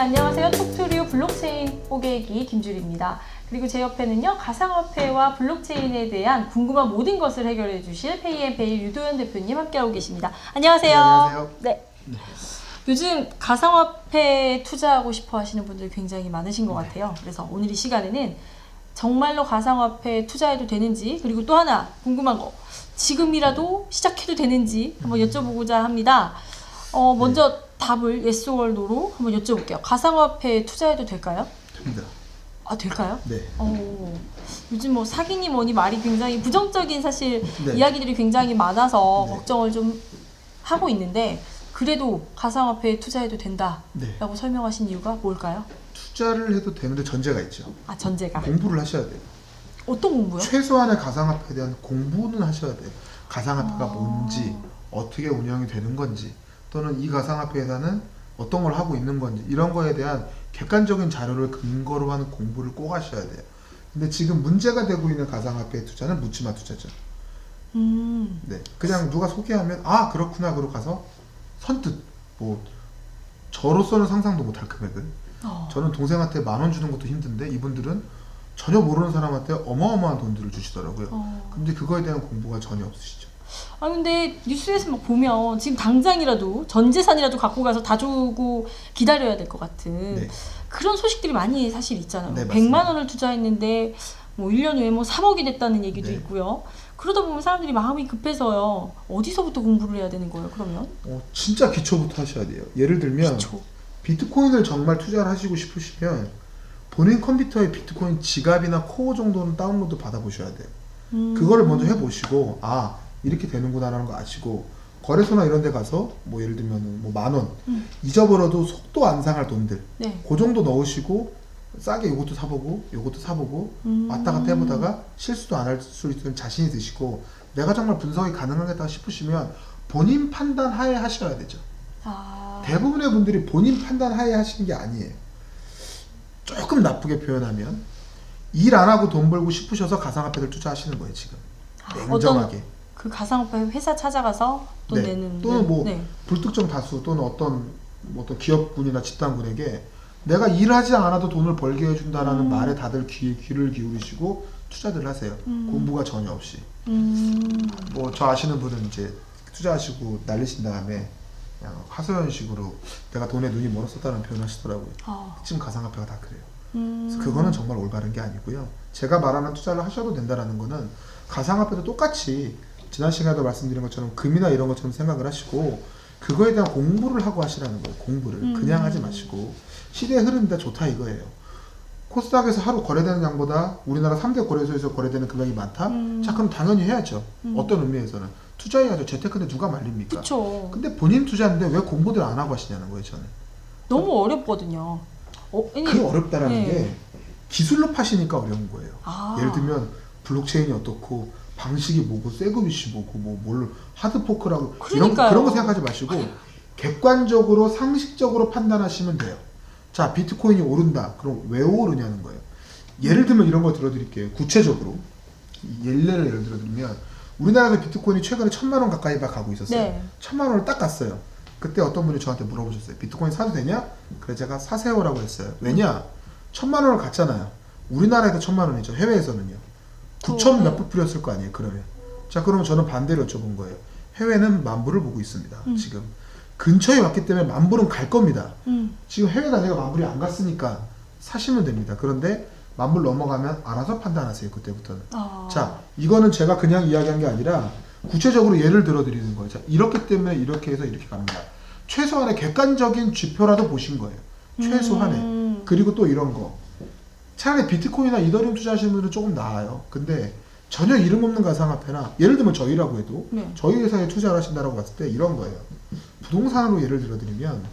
안녕하세요. 톡투리오 블록체인 뽀개기 김주리입니다. 그리고 제 옆에는요, 가상화폐와 블록체인에 대한 궁금한 모든 것을 해결해 주실 페이앤페이 유도현 대표님 함께하고 계십니다. 안녕하세요. 네, 안녕하세요. 네. 요즘 가상화폐에 투자하고 싶어 하시는 분들이 굉장히 많으신 것 같아요. 그래서 오늘 이 시간에는 정말로 가상화폐에 투자해도 되는지, 그리고 또 하나 궁금한 거, 지금이라도 시작해도 되는지 한번 여쭤보고자 합니다. 먼저 답을 yes or no로 한번 여쭤볼게요. 가상화폐에 투자해도 될까요? 됩니다. 아, 될까요? 네. 요즘 뭐 사기니 뭐니 말이 굉장히 부정적인 사실 네. 이야기들이 굉장히 많아서 네. 걱정을 좀 하고 있는데, 그래도 가상화폐에 투자해도 된다라고 네. 설명하신 이유가 뭘까요? 투자를 해도 되는데 전제가 있죠. 아, 전제가. 공부를 하셔야 돼요. 어떤 공부요? 최소한의 가상화폐에 대한 공부는 하셔야 돼요. 가상화폐가 뭔지, 어떻게 운영이 되는 건지, 또는 이 가상화폐에서는 어떤 걸 하고 있는 건지, 이런 거에 대한 객관적인 자료를 근거로 하는 공부를 꼭 하셔야 돼요. 근데 지금 문제가 되고 있는 가상화폐 투자는 묻지마 투자죠. 네, 그냥 누가 소개하면 아 그렇구나 그러고 가서 선뜻 뭐 저로서는 상상도 못할 금액을 저는 동생한테 10,000원 주는 것도 힘든데 이분들은 전혀 모르는 사람한테 어마어마한 돈들을 주시더라고요. 근데 그거에 대한 공부가 전혀 없으시죠. 아, 근데 뉴스에서 막 보면 지금 당장이라도 전 재산이라도 갖고 가서 다 주고 기다려야 될 것 같은 네. 그런 소식들이 많이 사실 있잖아요. 네, 맞습니다. 100만 원을 투자했는데 뭐 1년 후에 뭐 3억이 됐다는 얘기도 네. 있고요. 그러다 보면 사람들이 마음이 급해서요. 어디서부터 공부를 해야 되는 거예요, 그러면? 진짜 기초부터 하셔야 돼요. 예를 들면 비트코인을 정말 투자를 하시고 싶으시면 본인 컴퓨터에 비트코인 지갑이나 코어 정도는 다운로드 받아보셔야 돼요. 그거를 먼저 해보시고 아 이렇게 되는구나라는 거 아시고, 거래소나 이런 데 가서 뭐 예를 들면 뭐 10,000원 잊어버려도 속도 안 상할 돈들 네. 그 정도 넣으시고 싸게 요것도 사보고 요것도 사보고 왔다 갔다 해보다가 실수도 안 할 수 있는 자신이 드시고 내가 정말 분석이 가능하겠다 싶으시면 본인 판단 하에 하셔야 되죠. 대부분의 분들이 본인 판단 하에 하시는 게 아니에요. 조금 나쁘게 표현하면 일 안 하고 돈 벌고 싶으셔서 가상화폐를 투자하시는 거예요 지금. 냉정하게. 그 가상화폐 회사 찾아가서 돈 내는 또는 뭐 불특정 다수 또는 어떤 기업군이나 집단군에게 내가 일하지 않아도 돈을 벌게 해준다라는 말에 다들 귀를 기울이시고 투자들 하세요. 공부가 전혀 없이. 뭐 저 아시는 분은 이제 투자하시고 날리신 다음에 그냥 하소연식으로 내가 돈에 눈이 멀었었다는 표현을 하시더라고요. 지금 가상화폐가 다 그래요. 그래서 그거는 정말 올바른 게 아니고요. 제가 말하는 투자를 하셔도 된다라는 거는 가상화폐도 똑같이 지난 시간에도 말씀드린 것처럼 금이나 이런 것처럼 생각을 하시고 그거에 대한 공부를 하고 하시라는 거예요. 공부를 그냥 하지 마시고 시대의 흐름이다 좋다 이거예요. 코스닥에서 하루 거래되는 양보다 우리나라 3대 거래소에서 거래되는 금액이 많다? 자 그럼 당연히 해야죠. 어떤 의미에서는 투자해야죠. 재테크인데 누가 말립니까? 그쵸. 근데 본인 투자인데 왜 공부들 안 하고 하시냐는 거예요 저는. 너무 어렵거든요. 그 어렵다라는 게 기술로 파시니까 어려운 거예요. 예를 들면 블록체인이 어떻고 방식이 뭐고 세그위시 뭐고 뭘 하드포크라고 그런 거 생각하지 마시고 객관적으로 상식적으로 판단하시면 돼요. 자 비트코인이 오른다. 그럼 왜 오르냐는 거예요. 예를 들면 이런 거 들어드릴게요. 구체적으로 예를 들면 우리나라에서 비트코인이 최근에 1,000만 원 가까이 가고 있었어요. 네. 1,000만 원을 딱 갔어요. 그때 어떤 분이 저한테 물어보셨어요. 비트코인 사도 되냐? 그래 제가 사세요라고 했어요. 왜냐? 1,000만 원을 갔잖아요. 우리나라에서 1,000만 원이죠. 해외에서는요. 9천 몇 불이었을 거 아니에요. 그러면 자 그러면 저는 반대로 여쭤본 거예요. 해외는 10,000불을 보고 있습니다. 지금 근처에 왔기 때문에 10,000불은 갈 겁니다. 지금 해외 단위가 10,000불이 안 갔으니까 사시면 됩니다. 그런데 10,000불 넘어가면 알아서 판단하세요. 그때부터는. 자 이거는 제가 그냥 이야기한 게 아니라 구체적으로 예를 들어 드리는 거예요. 자 이렇기 때문에 이렇게 해서 이렇게 갑니다. 최소한의 객관적인 지표라도 보신 거예요. 최소한의. 그리고 또 이런 거 차라리 비트코인이나 이더리움 투자하시는 분들은 조금 나아요. 근데 전혀 이름 없는 가상화폐나 예를 들면 저희라고 해도 저희 회사에 투자를 하신다고 봤을 때 이런 거예요. 부동산으로 예를 들어드리면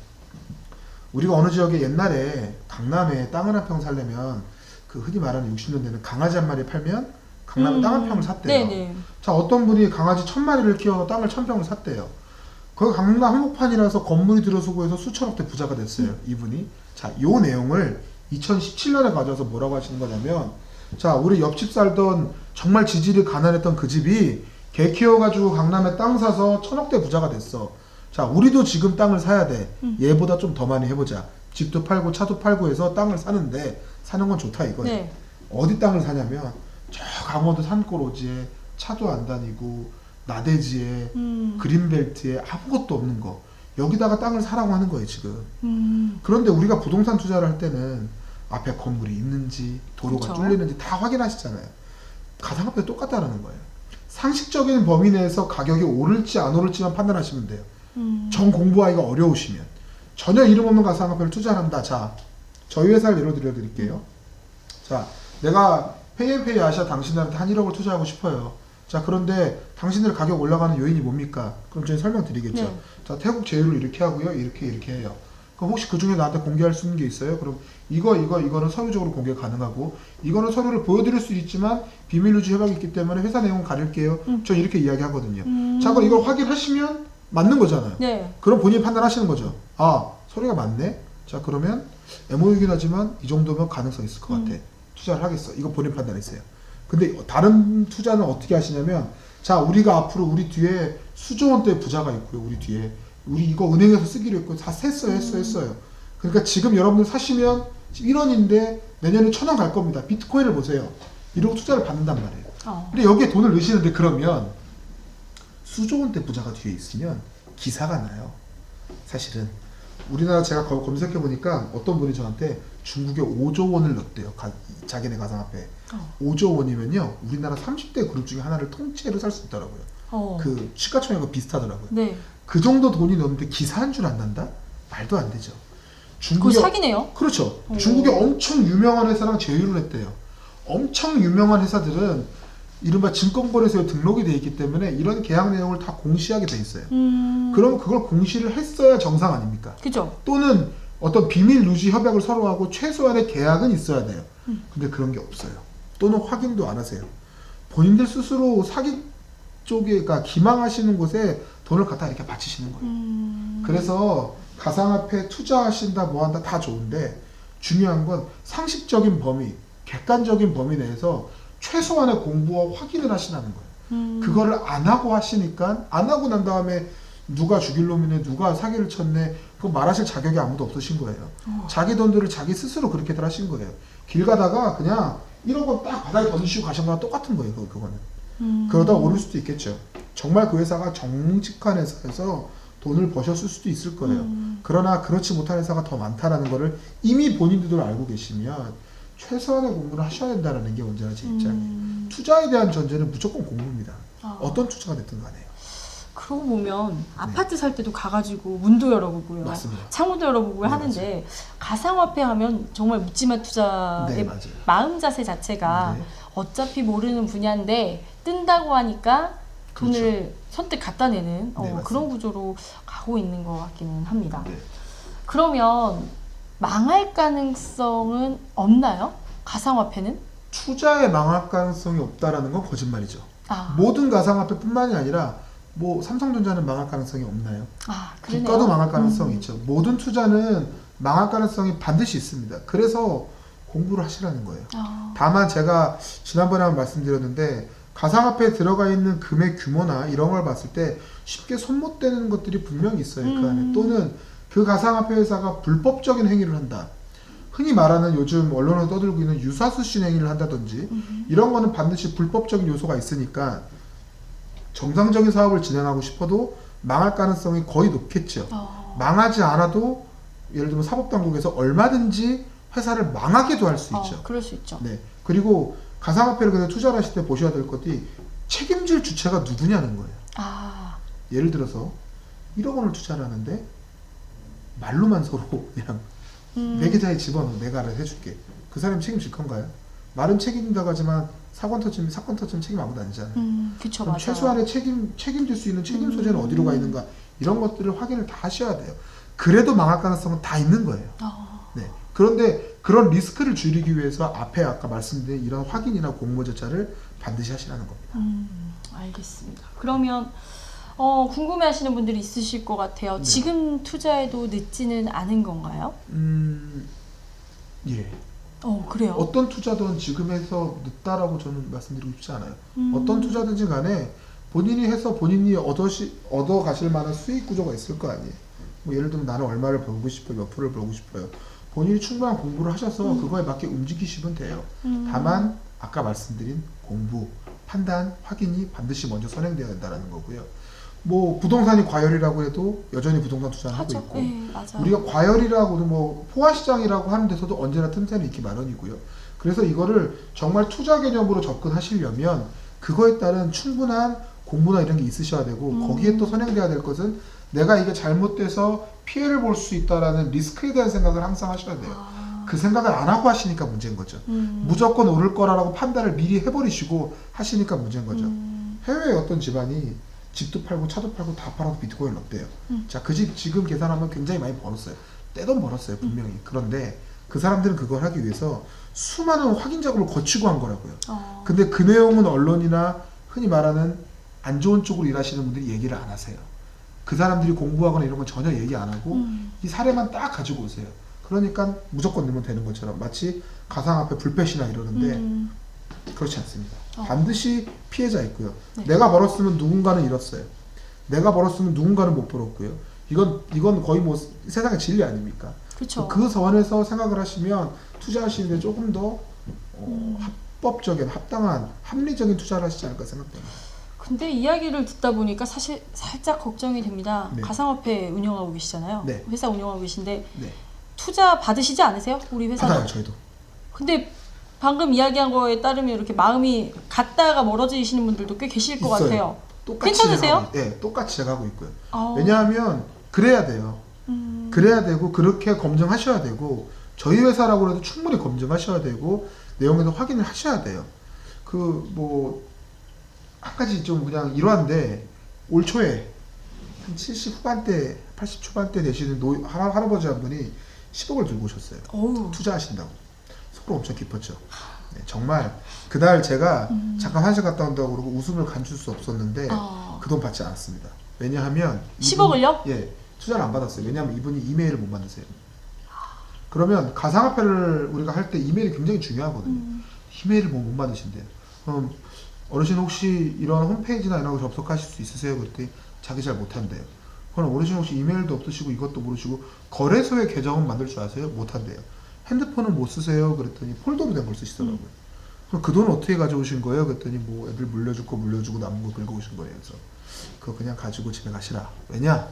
우리가 어느 지역에 옛날에 강남에 땅을 한 평 살려면 그 흔히 말하는 60년대는 강아지 한 마리 팔면 강남에 땅 한 평을 샀대요. 자 어떤 분이 강아지 1,000마리를 키워서 땅을 1,000평을 샀대요. 거기 강남 한복판이라서 건물이 들어서고 해서 수천억대 부자가 됐어요. 이분이. 자 요 내용을 2017년에 가져와서 뭐라고 하시는 거냐면 자 우리 옆집 살던 정말 지질이 가난했던 그 집이 개 키워가지고 강남에 땅 사서 1,000억대 부자가 됐어. 자 우리도 지금 땅을 사야 돼. 얘보다 좀 더 많이 해보자. 집도 팔고 차도 팔고 해서 땅을 사는데 사는 건 좋다 이거예요. 네. 어디 땅을 사냐면 저 강원도 산골오지에 차도 안 다니고 나대지에 그린벨트에 아무것도 없는 거 여기다가 땅을 사라고 하는 거예요 지금. 그런데 우리가 부동산 투자를 할 때는 앞에 건물이 있는지 도로가 그쵸. 뚫리는지 다 확인하시잖아요. 가상화폐도 똑같다는 거예요. 상식적인 범위 내에서 가격이 오를지 안 오를지만 판단하시면 돼요. 정 공부하기가 어려우시면 전혀 이름 없는 가상화폐를 투자한다. 자, 저희 회사를 예로 들어드릴게요. 자, 내가 페이앤페이 아시아 당신들한테 한 1억을 투자하고 싶어요. 자, 그런데 당신들 가격 올라가는 요인이 뭡니까? 그럼 저희 설명드리겠죠. 네. 자, 태국 제휴를 이렇게 하고요. 이렇게 해요. 그럼 혹시 그 중에 나한테 공개할 수 있는 게 있어요? 그럼 이거는 서류적으로 공개 가능하고 이거는 서류를 보여드릴 수 있지만 비밀 유지 협약이 있기 때문에 회사 내용은 가릴게요. 전 이렇게 이야기하거든요. 자, 그럼 이걸 확인하시면 맞는 거잖아요. 네. 그럼 본인이 판단하시는 거죠. 아, 서류가 맞네? 자, 그러면 MOU이긴 하지만 이 정도면 가능성 있을 것 같아. 투자를 하겠어. 이거 본인 판단했어요. 근데 다른 투자는 어떻게 하시냐면, 자, 우리가 앞으로 우리 뒤에 수조 원대 부자가 있고요. 우리 뒤에. 우리 이거 은행에서 쓰기로 했고 다 했어요. 그러니까 지금 여러분들 사시면 1원인데 내년에 1,000원 갈 겁니다. 비트코인을 보세요. 이러고 투자를 받는단 말이에요. 근데 여기에 돈을 넣으시는데 그러면 수조 원대 부자가 뒤에 있으면 기사가 나요. 사실은 우리나라 제가 검색해 보니까 어떤 분이 저한테 중국에 5조 원을 넣었대요. 자기네 가상화폐. 5조 원이면요 우리나라 30대 그룹 중에 하나를 통째로 살 수 있더라고요. 그 시가총액과 비슷하더라고요. 네. 그 정도 돈이 넣는데 기사 한 줄 안 난다? 말도 안 되죠. 그거 사기네요. 그렇죠. 중국에 엄청 유명한 회사랑 제휴를 했대요. 엄청 유명한 회사들은 이른바 증권거래소에 등록이 돼 있기 때문에 이런 계약 내용을 다 공시하게 돼 있어요. 그럼 그걸 공시를 했어야 정상 아닙니까? 그죠. 또는 어떤 비밀 유지 협약을 서로 하고 최소한의 계약은 있어야 돼요. 근데 그런 게 없어요. 또는 확인도 안 하세요. 본인들 스스로 사기 쪽에, 그러니까 기망하시는 곳에 돈을 갖다 이렇게 바치시는 거예요. 그래서 가상화폐 투자하신다 뭐 한다 다 좋은데 중요한 건 상식적인 범위, 객관적인 범위 내에서 최소한의 공부와 확인을 하시라는 거예요. 그거를 안 하고 하시니까 안 하고 난 다음에 누가 죽일 놈이네, 누가 사기를 쳤네, 그거 말하실 자격이 아무도 없으신 거예요. 자기 돈들을 자기 스스로 그렇게들 하신 거예요. 길 가다가 그냥 1억 원 딱 바닥에 던지시고 가신 거랑 똑같은 거예요. 그거는. 그러다 오를 수도 있겠죠. 정말 그 회사가 정직한 회사에서 돈을 버셨을 수도 있을 거예요. 그러나 그렇지 못한 회사가 더 많다라는 거를 이미 본인들도 알고 계시면 최소한의 공부를 하셔야 된다는 게 언제나 제 입장이에요. 투자에 대한 전제는 무조건 공부입니다. 어떤 투자가 됐든 간에요. 그러고 보면 아파트 살 때도 가가지고 문도 열어보고요. 맞습니다. 창문도 열어보고 네, 하는데 가상화폐 하면 정말 묻지마 투자의 네, 맞아요. 마음 자세 자체가 네. 어차피 모르는 분야인데 뜬다고 하니까 돈을 그렇죠. 선뜻 갖다 내는 맞습니다. 그런 구조로 가고 있는 것 같기는 합니다. 네. 그러면 망할 가능성은 없나요? 가상화폐는? 투자에 망할 가능성이 없다라는 건 거짓말이죠. 아, 모든 가상화폐뿐만이 아니라 뭐 삼성전자는 망할 가능성이 없나요? 그러네요. 국가도 망할 가능성이 있죠. 모든 투자는 망할 가능성이 반드시 있습니다. 그래서 공부를 하시라는 거예요. 다만 제가 지난번에 한번 말씀드렸는데 가상화폐에 들어가 있는 금액 규모나 이런 걸 봤을 때 쉽게 손 못 대는 것들이 분명히 있어요. 그 안에. 또는 그 가상화폐 회사가 불법적인 행위를 한다. 흔히 말하는 요즘 언론에 떠들고 있는 유사수신 행위를 한다든지 이런 거는 반드시 불법적인 요소가 있으니까 정상적인 사업을 진행하고 싶어도 망할 가능성이 거의 높겠죠. 망하지 않아도 예를 들면 사법당국에서 얼마든지 회사를 망하게도 할 수 있죠. 그럴 수 있죠. 네. 그리고 가상화폐를 그냥 투자를 하실 때 보셔야 될 것이 책임질 주체가 누구냐는 거예요. 예를 들어서 1억 원을 투자를 하는데 말로만 서로 그냥 내 계좌에 집어넣어, 내가 알아서 해줄게. 그 사람이 책임질 건가요? 말은 책임진다고 하지만 사건 터지면 책임 아무도 안 지잖아요. 그쵸, 그럼 맞아요. 최소한의 책임질 수 있는 책임 소재는 어디로 가 있는가, 이런 것들을 확인을 다 하셔야 돼요. 그래도 망할 가능성은 다 있는 거예요. 네. 그런데 그런 리스크를 줄이기 위해서 앞에 아까 말씀드린 이런 확인이나 공모 절차를 반드시 하시라는 겁니다. 알겠습니다. 그러면 궁금해하시는 분들이 있으실 것 같아요. 네. 지금 투자해도 늦지는 않은 건가요? 예. 그래요. 어떤 투자든 지금 해서 늦다라고 저는 말씀드리고 싶지 않아요. 어떤 투자든지 간에 본인이 해서 본인이 얻어 가실 만한 수익 구조가 있을 거 아니에요. 뭐 예를 들면 나는 얼마를 벌고 싶어요, 몇 프로를 벌고 싶어요. 본인이 충분한 공부를 하셔서 그거에 맞게 움직이시면 돼요. 다만 아까 말씀드린 공부, 판단, 확인이 반드시 먼저 선행되어야 된다는 거고요. 뭐 부동산이 과열이라고 해도 여전히 부동산 투자를 하고 하죠. 있고 네, 맞아요. 우리가 과열이라고도 뭐 포화시장이라고 하는 데서도 언제나 틈새는 있기 마련이고요. 그래서 이거를 정말 투자 개념으로 접근하시려면 그거에 따른 충분한 공부나 이런 게 있으셔야 되고 거기에 또 선행돼야 될 것은 내가 이게 잘못돼서 피해를 볼 수 있다라는 리스크에 대한 생각을 항상 하셔야 돼요. 그 생각을 안 하고 하시니까 문제인 거죠. 무조건 오를 거라고 판단을 미리 해버리시고 하시니까 문제인 거죠. 해외의 어떤 집안이 집도 팔고 차도 팔고 다 팔아서 비트코인을 넣었대요. 자, 그 집 지금 계산하면 굉장히 많이 벌었어요. 떼돈 벌었어요, 분명히. 그런데 그 사람들은 그걸 하기 위해서 수많은 확인 작업을 거치고 한 거라고요. 근데 그 내용은 언론이나 흔히 말하는 안 좋은 쪽으로 일하시는 분들이 얘기를 안 하세요. 그 사람들이 공부하거나 이런 건 전혀 얘기 안 하고 이 사례만 딱 가지고 오세요. 그러니까 무조건 넣으면 되는 것처럼 마치 가상화폐 불패시나 이러는데 그렇지 않습니다. 반드시 피해자 있고요. 네. 내가 벌었으면 누군가는 잃었어요. 내가 벌었으면 누군가는 못 벌었고요. 이건 거의 뭐 세상의 진리 아닙니까? 그렇죠. 그 선에서 생각을 하시면 투자하시는데 조금 더 합법적인, 합당한, 합리적인 투자를 하시지 않을까 생각됩니다. 근데 이야기를 듣다 보니까 사실 살짝 걱정이 됩니다. 네. 가상화폐 운영하고 계시잖아요. 네. 회사 운영하고 계신데 네. 투자 받으시지 않으세요? 우리 회사도? 받아요, 저희도. 근데 방금 이야기한 거에 따르면 이렇게 마음이 갔다가 멀어지시는 분들도 꽤 계실 것 있어요. 같아요. 똑같이 괜찮으세요? 네, 똑같이 제가 하고 있고요. 아우. 왜냐하면 그래야 돼요. 그래야 되고 그렇게 검증하셔야 되고 저희 회사라고 해도 충분히 검증하셔야 되고 내용에서 확인을 하셔야 돼요. 그 뭐 한 가지 좀 그냥 이러한데 올 초에 한 70 후반대, 80 초반대 되시는 할아버지 한 분이 10억을 들고 오셨어요. 어우. 투자하신다고. 속으로 엄청 깊었죠. 네, 정말 그날 제가 잠깐 화장실 갔다 온다고 그러고 웃음을 감출 수 없었는데 그 돈 받지 않았습니다. 왜냐하면 10억을요? 예, 투자를 안 받았어요. 왜냐하면 이분이 이메일을 못 만드세요. 그러면 가상화폐를 우리가 할 때 이메일이 굉장히 중요하거든요. 이메일을 못 만드신대요. 그럼 어르신 혹시 이런 홈페이지나 이런 거 접속하실 수 있으세요? 그랬더니 자기 잘 못한대요. 그럼 어르신 혹시 이메일도 없으시고 이것도 모르시고 거래소의 계정은 만들 줄 아세요? 못한대요. 핸드폰은 못 쓰세요? 그랬더니 폴더로 된 걸 쓰시더라고요. 그럼 그 돈 어떻게 가져오신 거예요? 그랬더니 뭐 애들 물려줄 거 물려주고 남은 거 긁어오신 거예요. 그래서 그거 그냥 가지고 집에 가시라. 왜냐?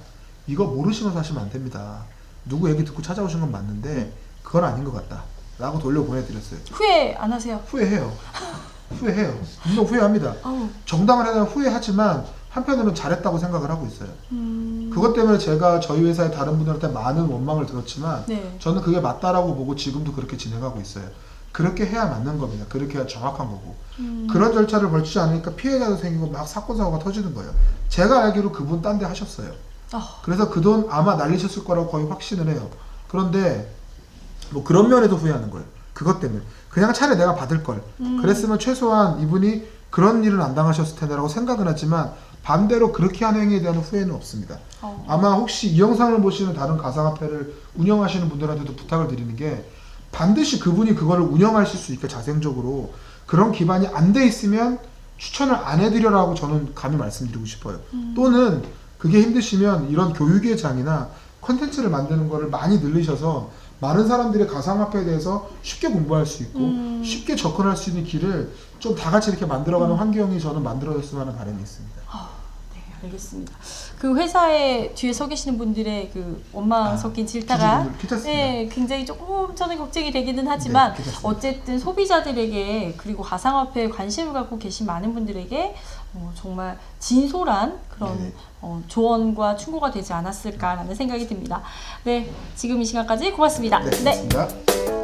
이거 모르시면서 하시면 안 됩니다. 누구 얘기 듣고 찾아오신 건 맞는데 그건 아닌 것 같다 라고 돌려보내드렸어요. 후회 안 하세요? 후회해요. 후회해요. 분명 후회합니다. 아우. 정당을 해야 후회하지만 한편으로는 잘했다고 생각을 하고 있어요. 그것 때문에 제가 저희 회사의 다른 분들한테 많은 원망을 들었지만 네. 저는 그게 맞다라고 보고 지금도 그렇게 진행하고 있어요. 그렇게 해야 맞는 겁니다. 그렇게 해야 정확한 거고. 그런 절차를 걸치지 않으니까 피해자도 생기고 막 사건 사고가 터지는 거예요. 제가 알기로 그분 딴 데 하셨어요. 그래서 그 돈 아마 날리셨을 거라고 거의 확신을 해요. 그런데 뭐 그런 면에도 후회하는 거예요. 그것 때문에 그냥 차라리 내가 받을 걸 그랬으면 최소한 이분이 그런 일은 안 당하셨을 텐데라고 생각은 하지만 반대로 그렇게 한 행위에 대한 후회는 없습니다. 아마 혹시 이 영상을 보시는 다른 가상화폐를 운영하시는 분들한테도 부탁을 드리는 게 반드시 그분이 그거를 운영하실 수 있게 자생적으로 그런 기반이 안 돼 있으면 추천을 안 해드려라고 저는 감히 말씀드리고 싶어요. 또는 그게 힘드시면 이런 교육의 장이나 컨텐츠를 만드는 거를 많이 늘리셔서 많은 사람들이 가상화폐에 대해서 쉽게 공부할 수 있고 쉽게 접근할 수 있는 길을 좀 다 같이 이렇게 만들어가는 환경이 저는 만들어졌으면 하는 바람이 있습니다. 네, 알겠습니다. 그 회사에 뒤에 서 계시는 분들의 그 원망 섞인 질타가 주주분들 괜찮습니다. 네, 굉장히 조금 저는 걱정이 되기는 하지만 네, 괜찮습니다. 어쨌든 소비자들에게 그리고 가상화폐에 관심을 갖고 계신 많은 분들에게 정말 진솔한 그런 네네. 조언과 충고가 되지 않았을까라는 생각이 듭니다. 네, 지금 이 시간까지 고맙습니다. 네, 고맙습니다.